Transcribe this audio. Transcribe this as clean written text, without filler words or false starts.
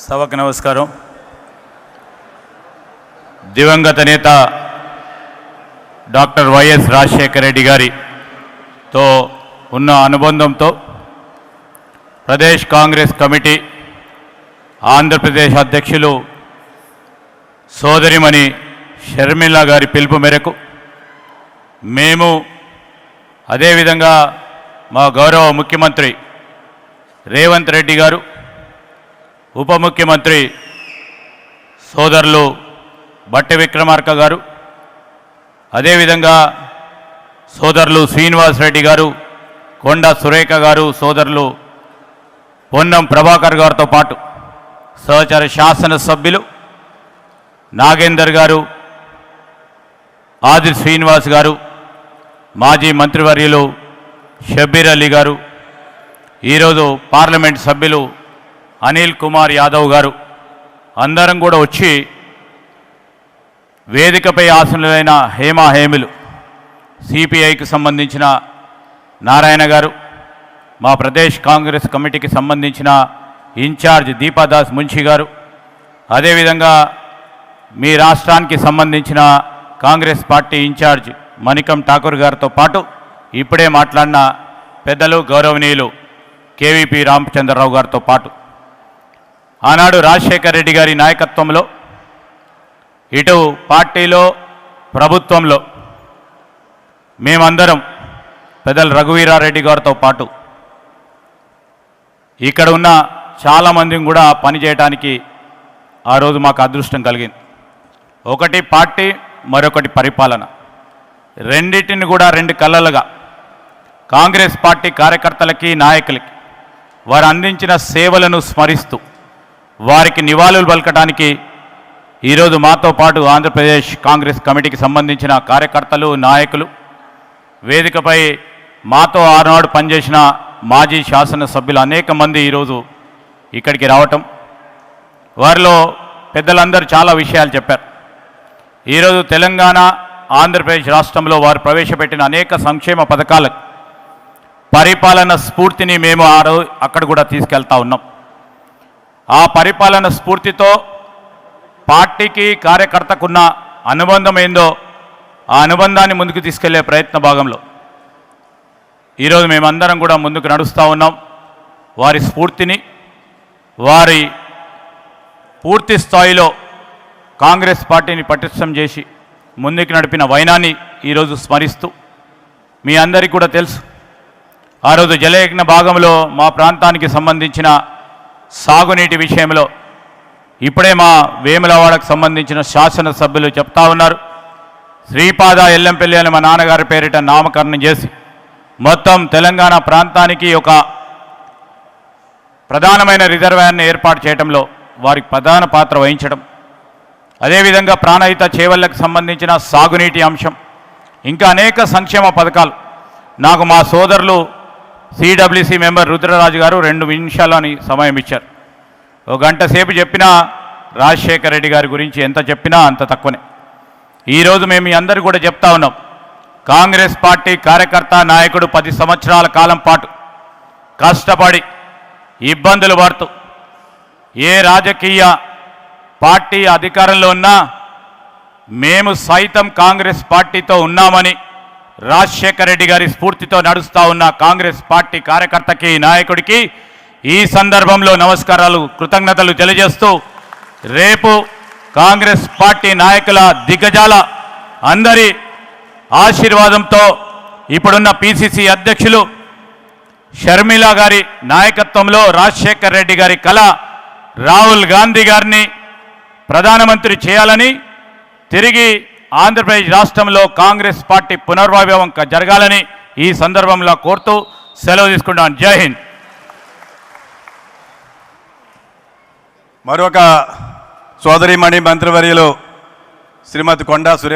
సభకు నమస్కారం. దివంగత నేత డాక్టర్ వైఎస్ రాజశేఖర రెడ్డి గారితో ఉన్న అనుబంధంతో ప్రదేశ్ కాంగ్రెస్ కమిటీ ఆంధ్రప్రదేశ్ అధ్యక్షులు సోదరిమణి షర్మిల గారి పిలుపు మేరకు మేము అదేవిధంగా మా గౌరవ ముఖ్యమంత్రి రేవంత్ రెడ్డి గారు, ఉప ముఖ్యమంత్రి సోదరులు బట్టి విక్రమార్క గారు, అదేవిధంగా సోదరులు శ్రీనివాస్ రెడ్డి గారు, కొండా సురేఖ గారు, సోదరులు పొన్నం ప్రభాకర్ గారితో పాటు సహచర శాసనసభ్యులు నాగేందర్ గారు, ఆది శ్రీనివాస్ గారు, మాజీ మంత్రివర్యులు షబ్బీర్ అలీ గారు, ఈరోజు పార్లమెంట్ సభ్యులు అనిల్ కుమార్ యాదవ్ గారు అందరం కూడా వచ్చి వేదికపై ఆసనులైన హేమలు సిపిఐకి సంబంధించిన నారాయణ గారు, మా ప్రదేశ్ కాంగ్రెస్ కమిటీకి సంబంధించిన ఇన్ఛార్జ్ దీపాదాస్ మున్షి గారు, అదేవిధంగా మీ రాష్ట్రానికి సంబంధించిన కాంగ్రెస్ పార్టీ ఇన్ఛార్జ్ మణికం ఠాకూర్ గారితో పాటు ఇప్పుడే మాట్లాడిన పెద్దలు గౌరవనీయులు కేవీపీ రామచంద్రరావు గారితో పాటు ఆనాడు రాజశేఖర రెడ్డి గారి నాయకత్వంలో ఇటు పార్టీలో ప్రభుత్వంలో మేమందరం పెద్దలు రఘువీరారెడ్డి గారితో పాటు ఇక్కడ ఉన్న చాలామందిని కూడా పనిచేయడానికి ఆ రోజు మాకు అదృష్టం కలిగింది. ఒకటి పార్టీ, మరొకటి పరిపాలన, రెండింటిని కూడా రెండు కళ్ళలుగా కాంగ్రెస్ పార్టీ కార్యకర్తలకి నాయకులకి వారు అందించిన సేవలను స్మరిస్తూ వారికి నివాళులు పలకడానికి ఈరోజు మాతో పాటు ఆంధ్రప్రదేశ్ కాంగ్రెస్ కమిటీకి సంబంధించిన కార్యకర్తలు, నాయకులు వేదికపై మాతో ఆనాడు పనిచేసిన మాజీ శాసనసభ్యులు అనేక మంది ఈరోజు ఇక్కడికి రావటం, వారిలో పెద్దలందరూ చాలా విషయాలు చెప్పారు. ఈరోజు తెలంగాణ, ఆంధ్రప్రదేశ్ రాష్ట్రంలో వారు ప్రవేశపెట్టిన అనేక సంక్షేమ పథకాలకు పరిపాలన స్ఫూర్తిని మేము అక్కడ కూడా తీసుకెళ్తా ఉన్నాం. ఆ పరిపాలన స్ఫూర్తితో పార్టీకి కార్యకర్తకున్న అనుబంధం ఏందో ఆ అనుబంధాన్ని ముందుకు తీసుకెళ్లే ప్రయత్న భాగంలో ఈరోజు మేమందరం కూడా ముందుకు నడుస్తూ ఉన్నాం. వారి స్ఫూర్తిని, వారి పూర్తి స్థాయిలో కాంగ్రెస్ పార్టీని పటిష్టం చేసి ముందుకు నడిపిన వైనాన్ని ఈరోజు స్మరిస్తూ మీ అందరికీ కూడా తెలుసు, ఆ రోజు జలయజ్ఞ భాగంలో మా ప్రాంతానికి సంబంధించిన సాగునీటి విషయంలో ఇప్పుడే మా వేములవాడకు సంబంధించిన శాసనసభ్యులు చెప్తా ఉన్నారు. శ్రీపాద ఎల్లంపల్లి అని మా నాన్నగారి పేరిట నామకరణం చేసి మొత్తం తెలంగాణ ప్రాంతానికి ఒక ప్రధానమైన రిజర్వాయర్ని ఏర్పాటు చేయడంలో వారికి ప్రధాన పాత్ర వహించడం, అదేవిధంగా ప్రాణహిత చేవళ్లకు సంబంధించిన సాగునీటి అంశం, ఇంకా అనేక సంక్షేమ పథకాలు నాకు మా సోదరులు సిడబ్ల్యూసి మెంబర్ రుద్రరాజు గారు 2 నిమిషాలని సమయం ఇచ్చారు. ఒక గంట సేపు చెప్పినా రాజశేఖర రెడ్డి గారి గురించి ఎంత చెప్పినా అంత తక్కువనే. ఈరోజు మేము మీ అందరూ కూడా చెప్తా ఉన్నాం, కాంగ్రెస్ పార్టీ కార్యకర్త నాయకుడు 10 సంవత్సరాల కాలం పాటు కష్టపడి ఇబ్బందులు పడుతూ ఏ రాజకీయ పార్టీ అధికారంలో ఉన్నా మేము సైతం కాంగ్రెస్ పార్టీతో ఉన్నామని రాజశేఖర రెడ్డి గారి స్ఫూర్తితో నడుస్తూ ఉన్న కాంగ్రెస్ పార్టీ కార్యకర్తకి, నాయకుడికి ఈ సందర్భంలో నమస్కారాలు, కృతజ్ఞతలు తెలియజేస్తూ రేపు కాంగ్రెస్ పార్టీ నాయకుల దిగ్గజాల అందరి ఆశీర్వాదంతో ఇప్పుడున్న పిసిసి అధ్యక్షులు షర్మిల గారి నాయకత్వంలో రాజశేఖర రెడ్డి గారి కళ రాహుల్ గాంధీ గారిని ప్రధానమంత్రి చేయాలని, తిరిగి ఆంధ్రప్రదేశ్ రాష్ట్రంలో కాంగ్రెస్ పార్టీ పునర్వైభవం జరగాలని ఈ సందర్భంలో కోరుతూ సెలవు తీసుకుంటాను. జై హింద్. మరొక సోదరిమణి మంత్రివర్యులు శ్రీమతి కొండా సురేఖ